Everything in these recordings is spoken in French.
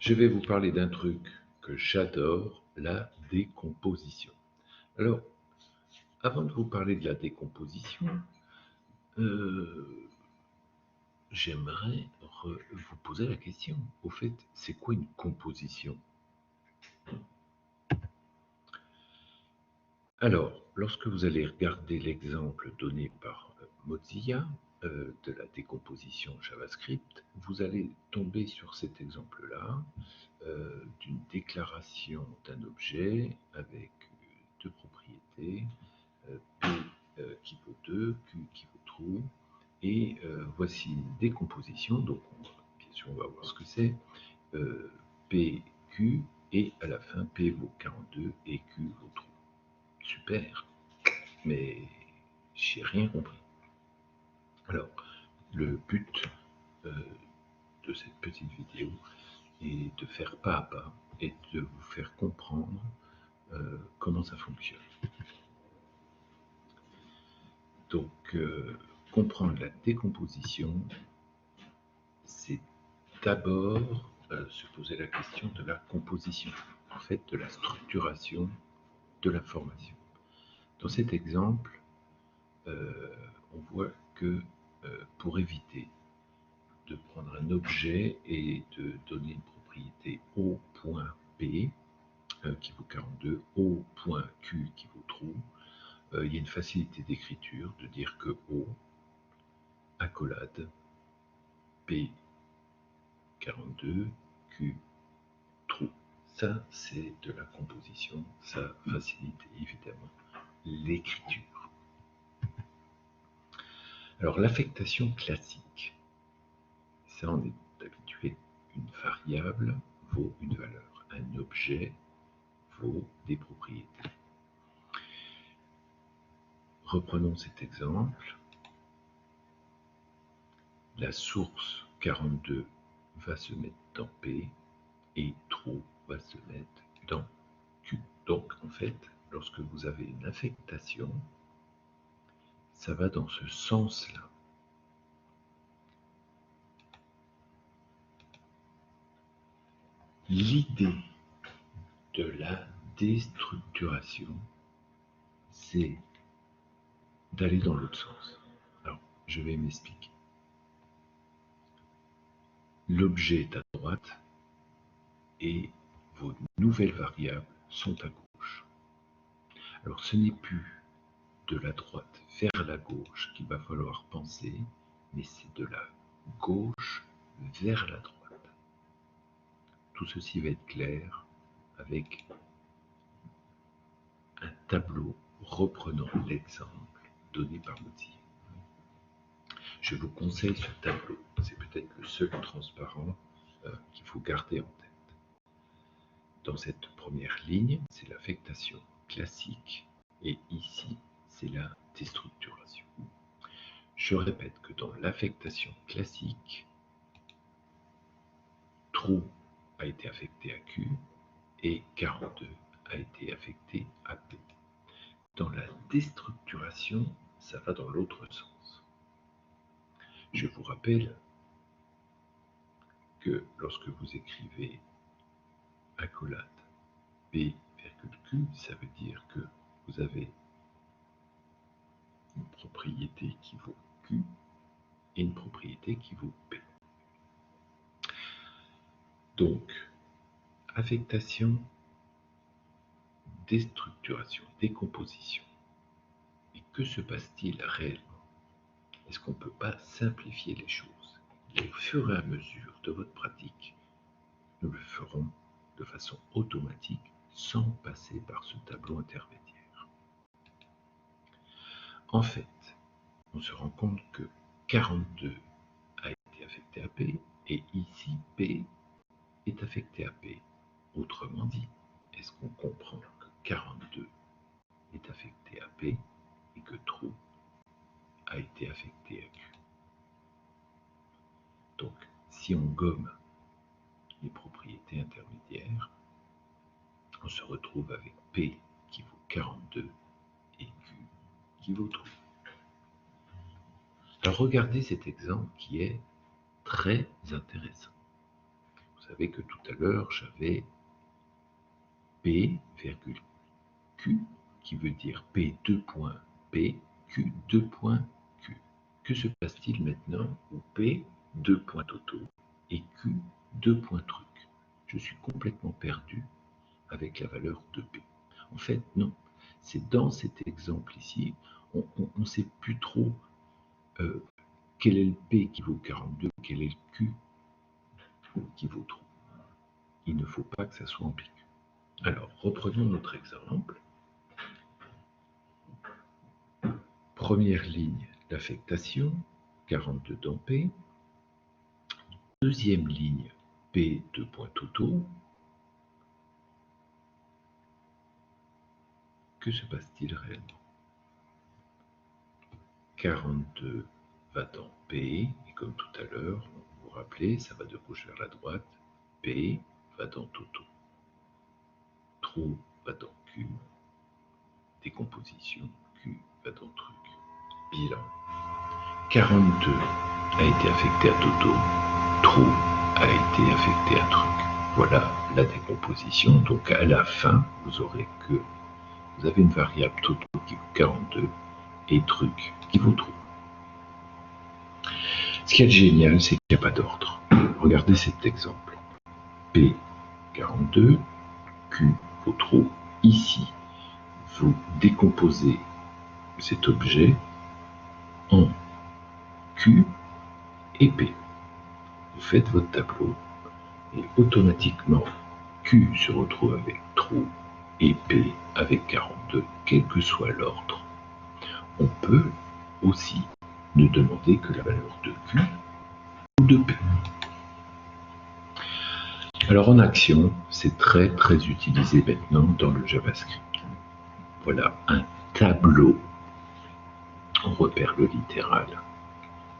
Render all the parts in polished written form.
Je vais vous parler d'un truc que j'adore, la décomposition. Alors, avant de vous parler de la décomposition, euh, j'aimerais vous poser la question. Au fait, c'est quoi une composition? Alors, lorsque vous allez regarder l'exemple donné par Mozilla de la décomposition JavaScript, vous allez tomber sur cet exemple-là d'une déclaration d'un objet avec deux propriétés, P qui vaut 2, Q qui vaut true, et voici une décomposition, donc bien sûr on va voir ce que c'est, P, Q, et à la fin P vaut 42 et Q vaut true. Super, mais j'ai rien compris. Alors, le but de cette petite vidéo est de faire pas à pas et de vous faire comprendre comment ça fonctionne. Donc, comprendre la décomposition, c'est d'abord se poser la question de la composition, en fait de la structuration de l'information. Dans cet exemple, on voit que pour éviter de prendre un objet et de donner une propriété O.P qui vaut 42, O.Q qui vaut true, il y a une facilité d'écriture de dire que O, accolade, P 42, Q true. Ça, c'est de la composition, ça facilite évidemment l'écriture. Alors, l'affectation classique, ça on est habitué, une variable vaut une valeur, un objet vaut des propriétés. Reprenons cet exemple. La source 42 va se mettre dans P et true va se mettre dans Q. Donc, en fait, lorsque vous avez une affectation, ça va dans ce sens-là. L'idée de la déstructuration, c'est d'aller dans l'autre sens. Alors, je vais m'expliquer. L'objet est à droite et vos nouvelles variables sont à gauche. Alors, ce n'est plus de la droite vers la gauche qu'il va falloir penser, mais c'est de la gauche vers la droite. Tout ceci va être clair avec un tableau reprenant l'exemple donné par Mozilla. Je vous conseille ce tableau, c'est peut-être le seul transparent qu'il faut garder en tête. Dans cette première ligne, c'est l'affectation classique et ici, c'est la déstructuration. Je répète que dans l'affectation classique, true a été affecté à Q et 42 a été affecté à P. Dans la déstructuration, ça va dans l'autre sens. Je vous rappelle que lorsque vous écrivez accolade P, Q, ça veut dire que vous avez une propriété qui vaut Q et une propriété qui vaut P. Donc, affectation, déstructuration, décomposition. Et que se passe-t-il réellement? Est-ce qu'on ne peut pas simplifier les choses? Et au fur et à mesure de votre pratique, nous le ferons de façon automatique sans passer par ce tableau intermédiaire. En fait, on se rend compte que 42 a été affecté à P et ici P est affecté à P. Autrement dit, est-ce qu'on comprend que 42 est affecté à P et que true a été affecté à Q? Donc, si on gomme les propriétés intermédiaires, on se retrouve avec P qui vaut 42 et Q qui vaut true. Alors regardez cet exemple qui est très intéressant. Vous savez que tout à l'heure, j'avais P, virgule Q, qui veut dire P, 2 points P, Q, 2 points Q. Que se passe-t-il maintenant où P, 2 points totaux, et Q, 2 points truc? Je suis complètement perdu avec la valeur de P. En fait, non. C'est dans cet exemple ici, on ne sait plus trop quel est le P qui vaut 42, quel est le Q qui vaut 3. Il ne faut pas que ça soit ambigu. Alors, reprenons notre exemple. Première ligne, l'affectation, 42 dans P. Deuxième ligne, P, 2 points totaux. Que se passe-t-il réellement? 42 va dans P, et comme tout à l'heure, vous vous rappelez, ça va de gauche vers la droite. P va dans Toto. Trou va dans Q. Décomposition, Q va dans truc. Bilan. 42 a été affecté à Toto. Trou a été affecté à truc. Voilà la décomposition. Donc à la fin, vous aurez que vous avez une variable Toto qui vaut 42 et truc qui vaut trou. Ce qui est génial, c'est qu'il n'y a pas d'ordre. Regardez cet exemple. P, 42, Q vaut trou. Ici, vous décomposez cet objet en Q et P. Vous faites votre tableau et automatiquement Q se retrouve avec trou et P avec 42, quel que soit l'ordre. On peut aussi ne demander que la valeur de Q ou de P. Alors en action, c'est très utilisé maintenant dans le JavaScript. Voilà un tableau. On repère le littéral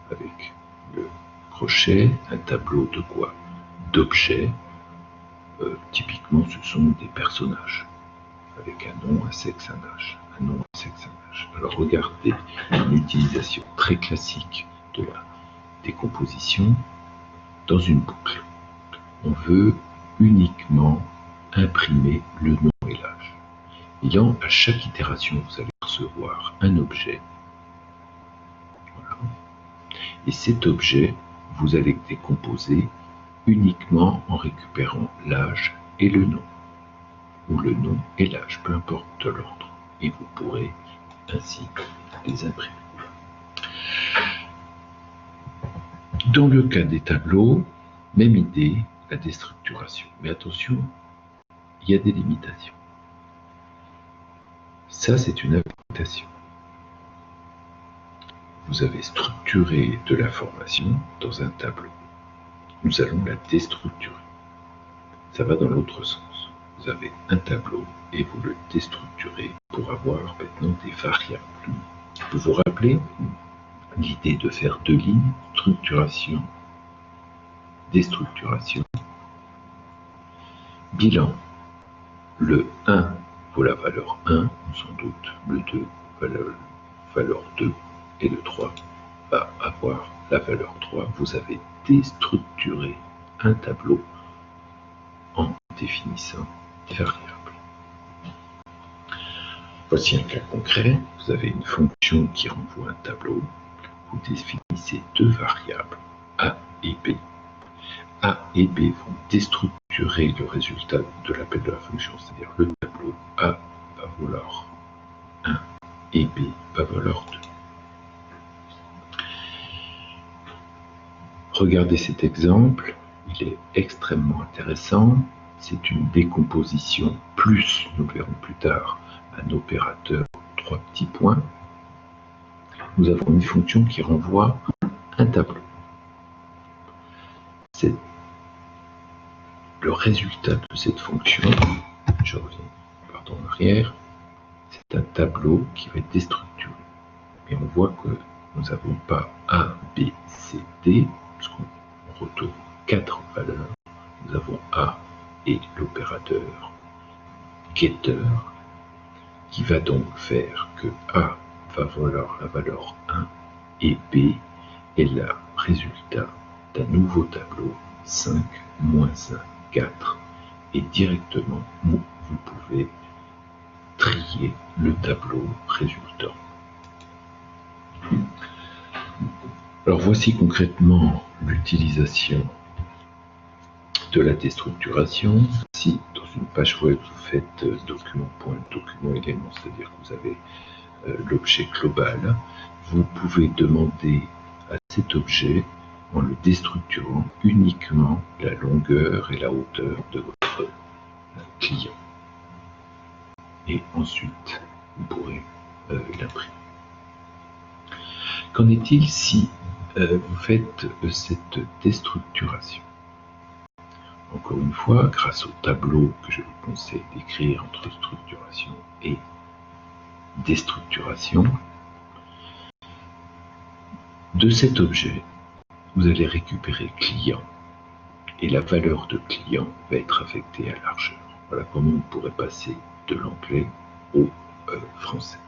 avec le crochet, un tableau de quoi? D'objets. Typiquement, ce sont des personnages, avec un nom, un sexe, un âge. Un nom, un sexe, un âge. Alors regardez une utilisation très classique de la décomposition dans une boucle. On veut uniquement imprimer le nom et l'âge. Ayant à chaque itération, vous allez recevoir un objet. Voilà. Et cet objet, vous allez le décomposer uniquement en récupérant l'âge et le nom, ou le nom et l'âge, peu importe l'ordre, et vous pourrez ainsi les imprimer. Dans le cas des tableaux, même idée, la déstructuration. Mais attention, il y a des limitations. Ça, c'est une affectation. Vous avez structuré de l'information dans un tableau. Nous allons la déstructurer. Ça va dans l'autre sens. Vous avez un tableau et vous le déstructurez pour avoir maintenant des variables. Vous vous rappelez l'idée de faire deux lignes, structuration, déstructuration. Bilan. Le 1 vaut la valeur 1, sans doute. Le 2 valeur 2 et le 3 va avoir la valeur 3. Vous avez déstructuré un tableau en définissant des variables. Voici un cas concret. Vous avez une fonction qui renvoie un tableau. Vous définissez deux variables, A et B. A et B vont déstructurer le résultat de l'appel de la fonction, c'est-à-dire le tableau A va valoir 1 et B va valoir 2. Regardez cet exemple, il est extrêmement intéressant. C'est une décomposition plus, nous le verrons plus tard, un opérateur 3 petits points. Nous avons une fonction qui renvoie un tableau. C'est le résultat de cette fonction, je reviens en arrière, c'est un tableau qui va être déstructuré. Et on voit que nous n'avons pas A, B, C, D, puisqu'on retourne 4 valeurs. Nous avons A et l'opérateur getter, qui va donc faire que A va valoir la valeur 1 et B est le résultat d'un nouveau tableau, 5, moins 1, 4, et directement, vous pouvez trier le tableau résultant. Alors voici concrètement l'utilisation de la déstructuration. Si dans une page web vous faites document élément, c'est-à-dire que vous avez l'objet global, vous pouvez demander à cet objet, en le déstructurant, uniquement la longueur et la hauteur de votre client. Et ensuite, vous pourrez l'imprimer. Qu'en est-il si vous faites cette déstructuration? Encore une fois, grâce au tableau que je vous conseille d'écrire entre structuration et déstructuration, de cet objet, vous allez récupérer client et la valeur de client va être affectée à largeur. Voilà comment on pourrait passer de l'anglais au français.